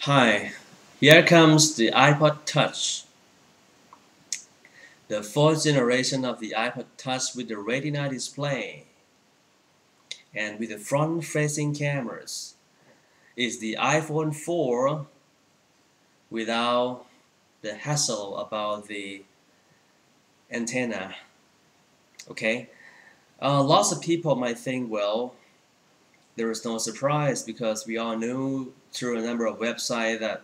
Hi, here comes the iPod Touch, the fourth generation of the iPod Touch with the Retina display and with the front-facing cameras. It's the iPhone 4 without the hassle about the antenna. Okay, lots of people might think, well, there is no surprise because we all knew through a number of websites that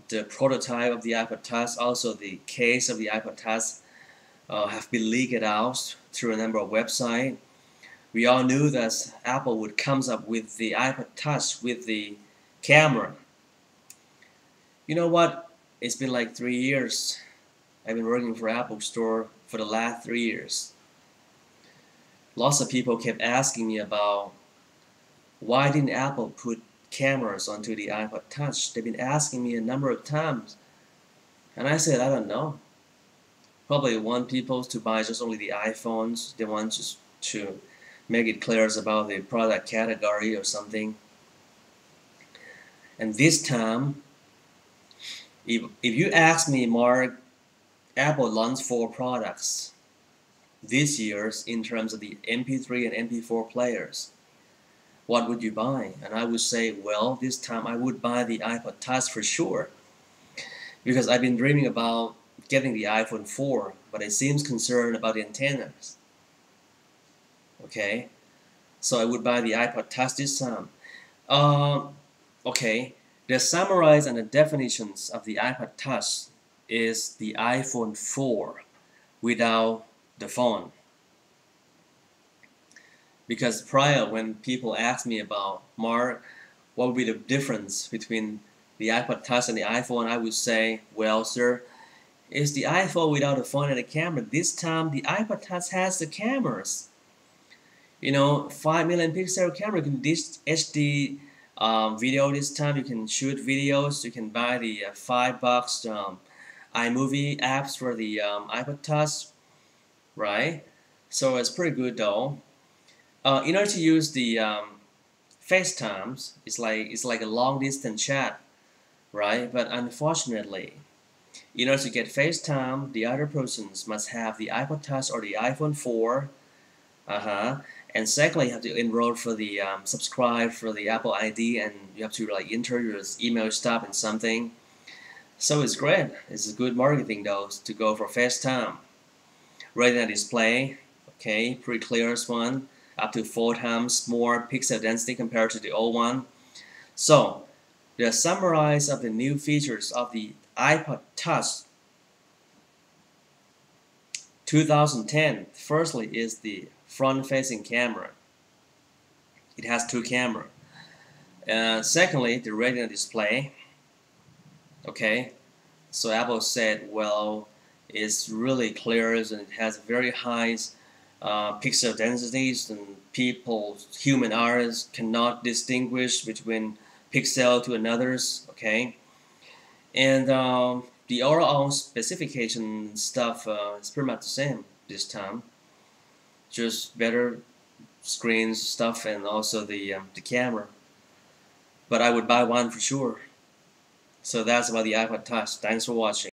the prototype of the iPod Touch, also the case of the iPod Touch, have been leaked out through a number of websites. We all knew that Apple would come up with the iPod Touch with the camera. You know what? It's been like 3 years. I've been working for Apple Store for the last 3 years. Lots of people kept asking me about why didn't Apple put cameras onto the iPod Touch. They've been asking me a number of times. And I said, I don't know. Probably want people to buy just only the iPhones. They want just to make it clear about the product category or something. And this time, if you ask me, Mark, Apple launched 4 products this year in terms of the MP3 and MP4 players. What would you buy? And I would say, well, this time I would buy the iPod Touch for sure. Because I've been dreaming about getting the iPhone 4, but it seems concerned about the antennas. Okay, so I would buy the iPod Touch this time. Okay, the summarize and the definitions of the iPod Touch is the iPhone 4 without the phone. Because prior, when people asked me about, Mark, what would be the difference between the iPod Touch and the iPhone, I would say, well, sir, it's the iPhone without the phone and the camera. This time, the iPod Touch has the cameras. You know, 5 million pixel camera, you can HD video this time. You can shoot videos. You can buy the $5 iMovie apps for the iPod Touch, right? So it's pretty good though. In order to use the FaceTimes, it's like a long distance chat, right? But unfortunately, in order to get FaceTime, the other persons must have the iPod Touch or the iPhone 4. And secondly, you have to enroll for the subscribe for the Apple ID, and you have to like enter your email stuff and something. So it's great. It's a good marketing though to go for FaceTime. Retina display, okay, pretty clear one, up to 4 times more pixel density compared to the old one. So the summarize of the new features of the iPod Touch 2010, firstly, is the front-facing camera. It has 2 cameras. Secondly, the Retina display. Okay, so Apple said, well, it's really clear and it has very high pixel densities, and human eyes cannot distinguish between pixel to another's. Okay, and the overall specification stuff is pretty much the same this time. Just better screens stuff and also the camera. But I would buy one for sure. So that's about the iPod Touch. Thanks for watching.